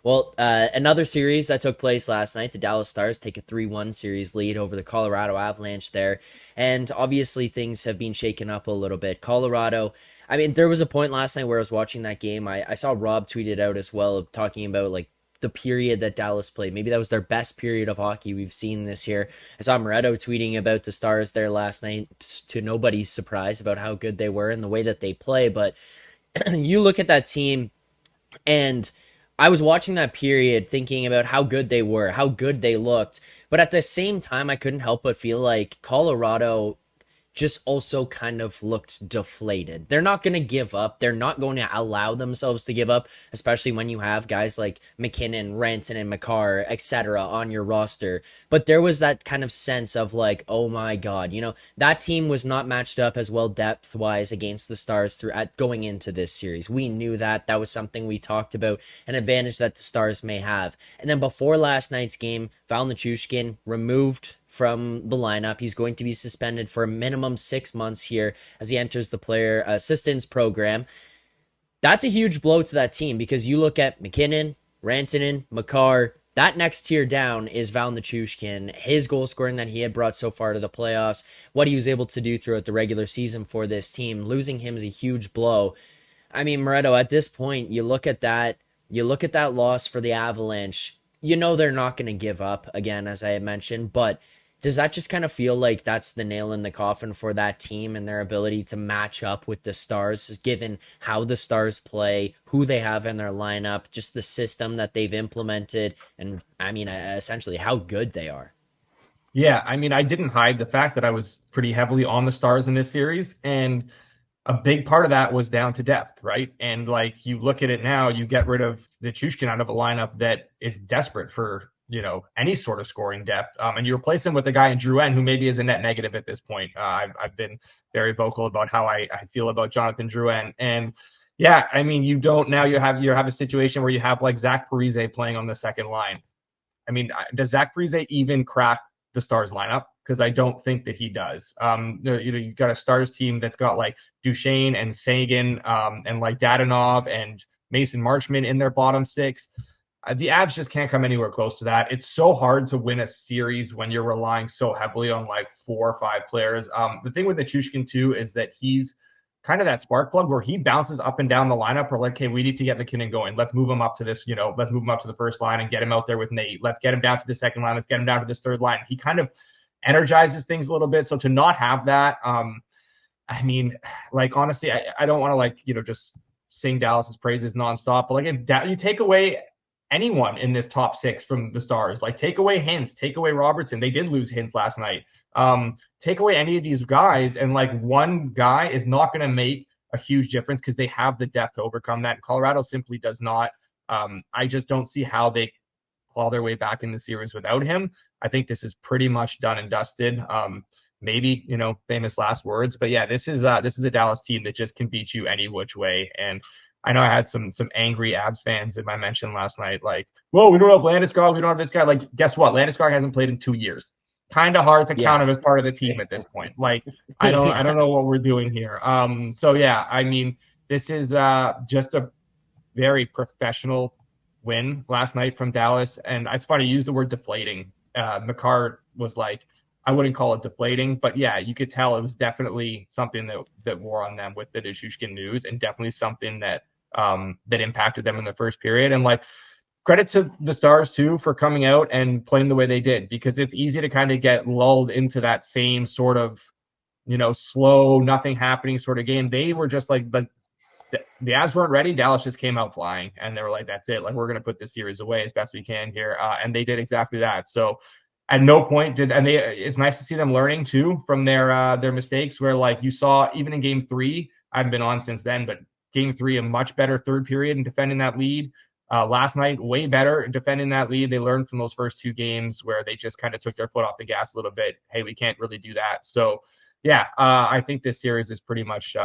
Well, another series that took place last night, the Dallas Stars take a 3-1 series lead over the Colorado Avalanche there. And obviously things have been shaken up a little bit. Colorado, I mean, there was a point last night where I was watching that game. I saw Rob tweet it out as well, talking about like the period that Dallas played. Maybe that was their best period of hockey we've seen this year. I saw Moretto tweeting about the Stars there last night, to nobody's surprise about how good they were and the way that they play. But you look at that team, and I was watching that period thinking about how good they were, how good they looked. But at the same time, I couldn't help but feel like Colorado just also kind of looked deflated. They're not going to give up. They're not going to allow themselves to give up, especially when you have guys like McKinnon, Rantanen, Makar, etc. on your roster. But there was that kind of sense of like, oh my God, that team was not matched up as well depth-wise against the Stars going into this series. We knew that. That was something we talked about, an advantage that the Stars may have. And then before last night's game, Valeri Nichuskin removed from the lineup. He's going to be suspended for a minimum 6 months here as he enters the player assistance program. That's a huge blow to that team, because you look at McKinnon, Rantanen, Makar, that next tier down is Valeri Nichuskin. His goal scoring that he had brought so far to the playoffs, what he was able to do throughout the regular season for this team, losing him is a huge blow. I mean, Moretto, at this point, you look at that loss for the Avalanche, they're not going to give up again, as I had mentioned, but does that just kind of feel like that's the nail in the coffin for that team and their ability to match up with the Stars, given how the Stars play, who they have in their lineup, just the system that they've implemented, and I mean, essentially how good they are? Yeah, I mean, I didn't hide the fact that I was pretty heavily on the Stars in this series, and a big part of that was down to depth, right? And like you look at it now, you get rid of the Nichushkin out of a lineup that is desperate for, any sort of scoring depth. And you replace him with a guy in Drouin who maybe is a net negative at this point. I've been very vocal about how I feel about Jonathan Drouin. And yeah, I mean, you have a situation where you have like Zach Parise playing on the second line. I mean, does Zach Parise even crack the Stars lineup? Because I don't think that he does. You've got a Stars team that's got like Duchesne and Sagan, and like Dadonov and Mason Marchment in their bottom six. The Avs just can't come anywhere close to that. It's so hard to win a series when you're relying so heavily on like 4 or 5 players. The thing with Nichushkin too is that he's kind of that spark plug where he bounces up and down the lineup. Or like, okay, we need to get McKinnon going. Let's move him up to this, let's move him up to the first line and get him out there with Nate. Let's get him down to the second line. Let's get him down to this third line. He kind of energizes things a little bit. So to not have that, I mean, like, honestly, I don't want to like, just sing Dallas's praises nonstop, but like if you take away anyone in this top 6 from the Stars, like take away Hintz, take away Robertson. They did lose Hintz last night. Take away any of these guys, and like one guy is not going to make a huge difference because they have the depth to overcome that. Colorado simply does not. I just don't see how they claw their way back in the series without him. I think this is pretty much done and dusted. Maybe, famous last words, but yeah, this is a Dallas team that just can beat you any which way. And I know I had some angry Abs fans in my mention last night, like, well, we don't have Landeskog, we don't have this guy. Like, guess what? Landeskog hasn't played in 2 years. Kind of hard to count him as part of the team at this point. Like, I don't know what we're doing here. So yeah, I mean, this is just a very professional win last night from Dallas, and it's funny, you use the word deflating. Makar was like, I wouldn't call it deflating, but yeah, you could tell it was definitely something that wore on them with the Nichushkin news, and definitely something that impacted them in the first period. And like, credit to the Stars too for coming out and playing the way they did, because it's easy to kind of get lulled into that same sort of, slow, nothing happening sort of game. They were just like, the Avs weren't ready. Dallas just came out flying, and they were like, that's it. Like, we're going to put this series away as best we can here. And they did exactly that. So at no point it's nice to see them learning too from their mistakes, where like you saw even in game 3, I haven't been on since then, but game 3, a much better third period in defending that lead. Last night, way better in defending that lead. They learned from those first 2 games where they just kind of took their foot off the gas a little bit. Hey, we can't really do that. So yeah, I think this series is pretty much,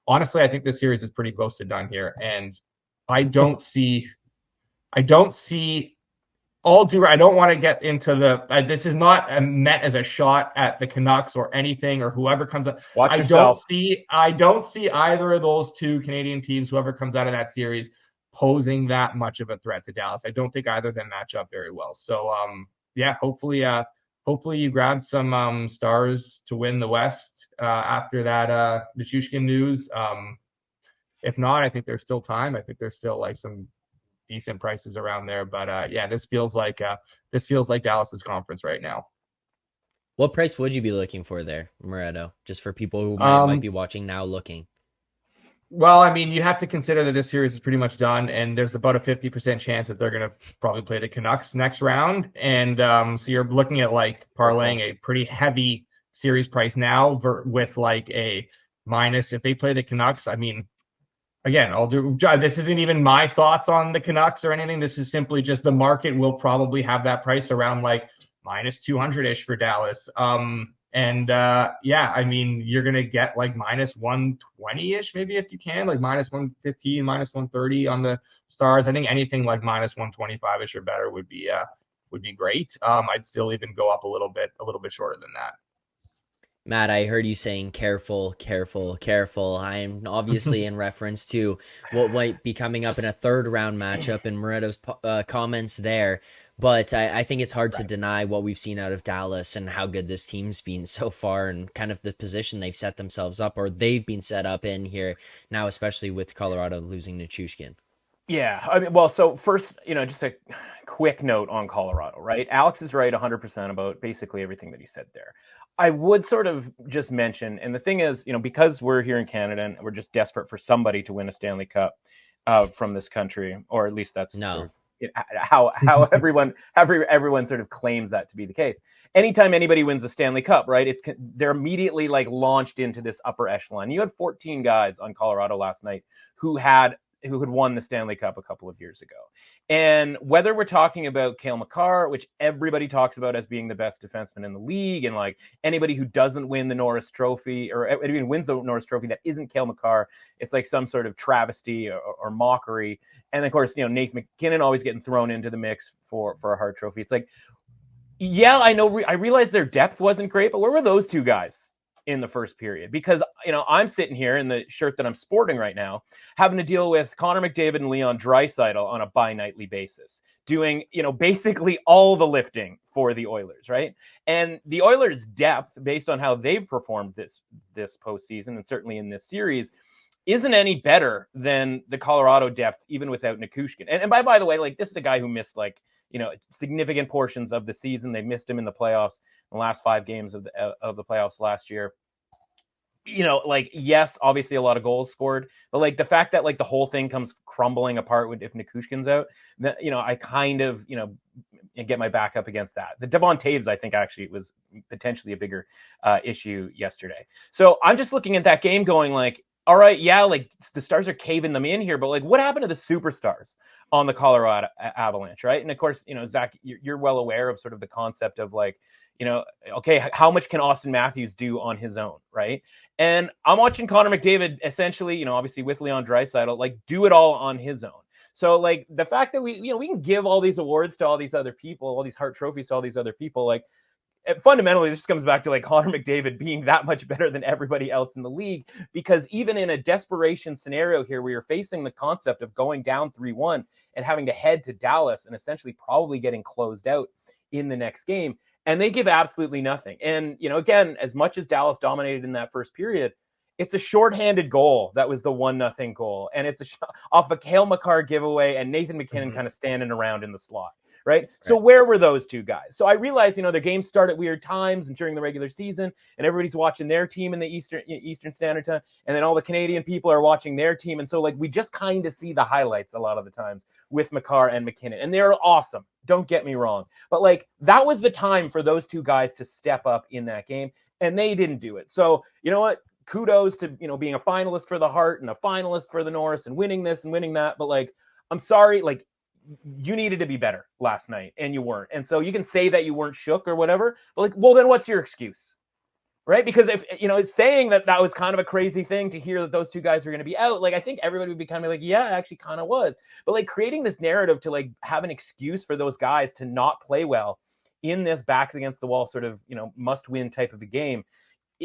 honestly, I think this series is pretty close to done here. And I don't see I don't want to get into this is not meant as a shot at the Canucks or anything or whoever comes up. Watch I yourself. don't see either of those 2 Canadian teams, whoever comes out of that series, posing that much of a threat to Dallas. I don't think either of them match up very well. So yeah, hopefully you grabbed some stars to win the West after that Nichushkin news. If not, I think there's still time. I think there's still like some decent prices around there. But yeah, this feels like Dallas's conference right now. What price would you be looking for there, Moretto? Just for people who might be Um, watching now looking. well, I mean, you have to consider that this series is pretty much done, and there's about a 50% chance that they're going to probably play the Canucks next round. And so you're looking at like parlaying a pretty heavy series price now with like a minus if they play the Canucks. I mean, again, this isn't even my thoughts on the Canucks or anything. This is simply just the market will probably have that price around like minus 200-ish for Dallas. And yeah, I mean, you're going to get like minus 120-ish, maybe if you can, like minus 115, minus 130 on the Stars. I think anything like minus 125-ish or better would be great. I'd still even go up a little bit shorter than Matt, I heard you saying careful, careful, careful. I'm obviously that. in reference to what might be coming up in a third round matchup and Moretto's comments there. But I think it's hard to Right. deny what we've seen out of Dallas and how good this team's been so far and kind of the position they've set themselves up or they've been set up in here now, especially with Colorado losing Nichushkin. Yeah, I mean, well, so first, just a quick note on Colorado, right? Alex is right 100% about basically everything that he said there. I would sort of just mention, and the thing is, because we're here in Canada and we're just desperate for somebody to win a Stanley Cup from this country, or at least that's sort No. of how everyone sort of claims that to be the case. Anytime anybody wins a Stanley Cup, right? They're immediately like launched into this upper echelon. You had 14 guys on Colorado last night who had won the Stanley Cup a couple of years ago. And whether we're talking about Cale Makar, which everybody talks about as being the best defenseman in the league, and like anybody who doesn't win the Norris Trophy or even wins the Norris Trophy that isn't Cale Makar, it's like some sort of travesty or mockery. And of course, Nathan MacKinnon always getting thrown into the mix for a Hart Trophy. It's like, yeah, I know. I realized their depth wasn't great, but where were those two guys in the first period? Because, I'm sitting here in the shirt that I'm sporting right now, having to deal with Connor McDavid and Leon Draisaitl on a bi-nightly basis, doing, basically all the lifting for the Oilers, right? And the Oilers' depth, based on how they've performed this postseason, and certainly in this series, isn't any better than the Colorado depth, even without Nichushkin. And by the way, like, this is a guy who missed significant portions of the season. They missed him in the playoffs, in the last 5 games of the playoffs last year. Yes, obviously a lot of goals scored, but like the fact that like the whole thing comes crumbling apart if Nichushkin's out, that, I kind of, get my back up against that. The Devon Taves, I think actually was potentially a bigger issue yesterday. So I'm just looking at that game going like, all right, yeah, like the Stars are caving them in here, but like what happened to the superstars on the Colorado Avalanche, right? And of course, Zach, you're well aware of sort of the concept of like, okay, how much can Austin Matthews do on his own, right? And I'm watching Connor McDavid essentially, obviously with Leon Draisaitl, like do it all on his own. So like the fact that we can give all these awards to all these other people, all these Hart trophies to all these other people, like fundamentally this just comes back to like Connor McDavid being that much better than everybody else in the league, because even in a desperation scenario here, we are facing the concept of going down 3-1 and having to head to Dallas and essentially probably getting closed out in the next game. And they give absolutely nothing. And, again, as much as Dallas dominated in that first period, it's a shorthanded goal. That was the 1-0 goal. And it's off a Cale Makar giveaway and Nathan MacKinnon kind of standing around in the slot. Right? So where were those two guys? So I realized, their games start at weird times and during the regular season, and everybody's watching their team in the Eastern Standard Time, and then all the Canadian people are watching their team. And so like we just kind of see the highlights a lot of the times with Makar and MacKinnon. And they're awesome. Don't get me wrong. But like that was the time for those two guys to step up in that game, and they didn't do it. So you know what? Kudos to being a finalist for the Hart and a finalist for the Norris and winning this and winning that. But like, I'm sorry, like you needed to be better last night and you weren't. And so you can say that you weren't shook or whatever, but like, well, then what's your excuse? Right? Because if, it's saying that was kind of a crazy thing to hear that those two guys are going to be out. Like, I think everybody would be kind of like, yeah, it actually kind of was. But like creating this narrative to like have an excuse for those guys to not play well in this backs against the wall sort of, must win type of a game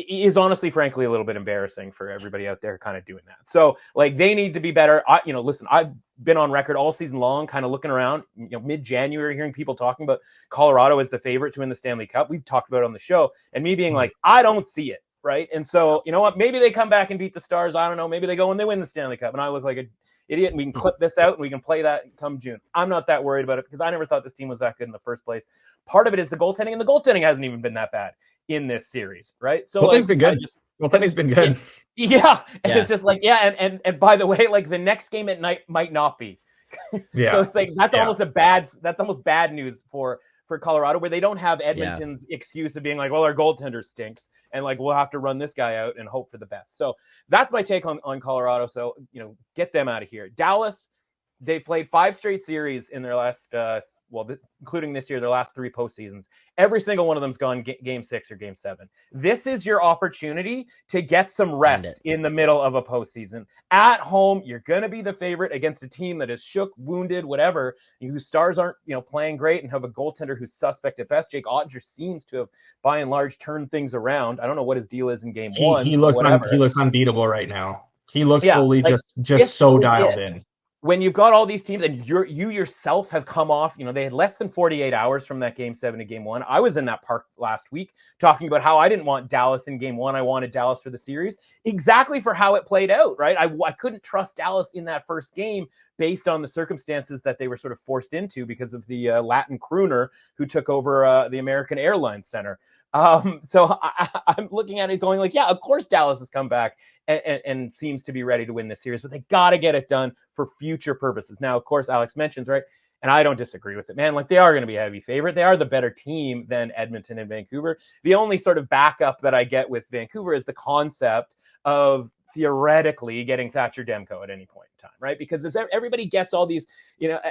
is honestly, frankly, a little bit embarrassing for everybody out there kind of doing that. So like they need to be better. Listen, I've been on record all season long, kind of looking around, mid-January, hearing people talking about Colorado as the favorite to win the Stanley Cup. We've talked about it on the show, and me being like, I don't see it, right? And so, you know what? Maybe they come back and beat the Stars. I don't know. Maybe they go and they win the Stanley Cup, and I look like an idiot, and we can clip this out and we can play that come June. I'm not that worried about it because I never thought this team was that good in the first place. Part of it is the goaltending, and the goaltending hasn't even been that bad in this series, right? So goaltending's been good. Goaltending's been good. Yeah. And it's just like, and by the way, like the next game at night might not be. Yeah. So it's like that's almost bad news for Colorado, where they don't have Edmonton's excuse of being like, well, our goaltender stinks, and like we'll have to run this guy out and hope for the best. So that's my take on Colorado. So get them out of here. Dallas, they played 5 straight series in their last including this year, their last 3 postseasons. Every single one of them's gone game 6 or game 7. This is your opportunity to get some rest in the middle of a postseason. At home, you're going to be the favorite against a team that is shook, wounded, whatever, whose stars aren't playing great, and have a goaltender who's suspect at best. Jake Oettinger seems to have, by and large, turned things around. I don't know what his deal is in game 1. He looks unbeatable right now. He looks fully just so dialed in. When you've got all these teams and you yourself have come off, they had less than 48 hours from that game 7 to game 1. I was in that park last week talking about how I didn't want Dallas in game 1. I wanted Dallas for the series, exactly for how it played out, right? I couldn't trust Dallas in that first game based on the circumstances that they were sort of forced into because of the Latin crooner who took over the American Airlines Center. So I'm looking at it going like, of course Dallas has come back and seems to be ready to win this series, but they got to get it done for future purposes. Now, of course, Alex mentions, right, and I don't disagree with it, man. Like, they are going to be a heavy favorite. They are the better team than Edmonton and Vancouver. The only sort of backup that I get with Vancouver is the concept of theoretically getting Thatcher Demko at any point in time, right? Because everybody gets all these,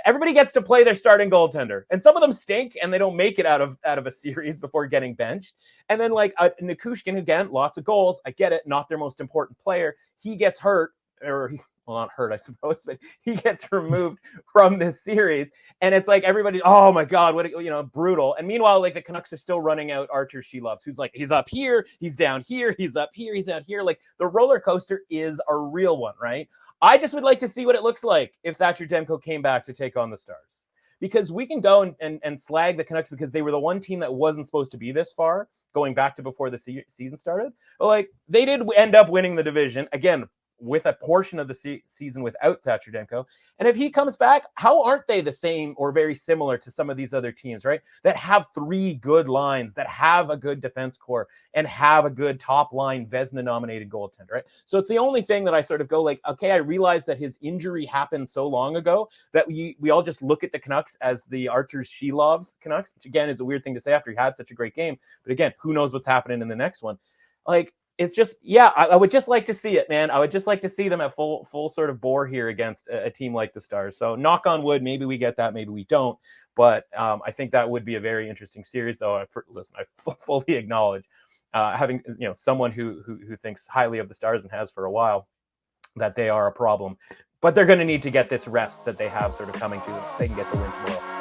everybody gets to play their starting goaltender, and some of them stink and they don't make it out of a series before getting benched. And then like Nichushkin, again, lots of goals. I get it. Not their most important player. He gets hurt, not hurt, I suppose, but he gets removed from this series. And it's like everybody, oh my God, what, brutal. And meanwhile, like the Canucks are still running out Archer Shelovs, who's like, he's up here, he's down here, he's up here, he's down here. Like the roller coaster is a real one, right? I just would like to see what it looks like if Thatcher Demko came back to take on the Stars. Because we can go and slag the Canucks because they were the one team that wasn't supposed to be this far, going back to before the season started. But like they did end up winning the division, again, with a portion of the season without Thatcher Demko. And if he comes back, how aren't they the same or very similar to some of these other teams, right? That have 3 good lines, that have a good defense core, and have a good top line Vezina-nominated goaltender, right? So it's the only thing that I sort of go like, okay, I realize that his injury happened so long ago that we all just look at the Canucks as the Archers Shelovs Canucks, which again is a weird thing to say after he had such a great game. But again, who knows what's happening in the next one? Like, it's just, I would just like to see it, man. I would just like to see them at full sort of bore here against a team like the Stars. So knock on wood, maybe we get that, maybe we don't. But I think that would be a very interesting series, though. I fully acknowledge having someone who thinks highly of the Stars and has for a while, that they are a problem. But they're going to need to get this rest that they have sort of coming to them so they can get the win tomorrow.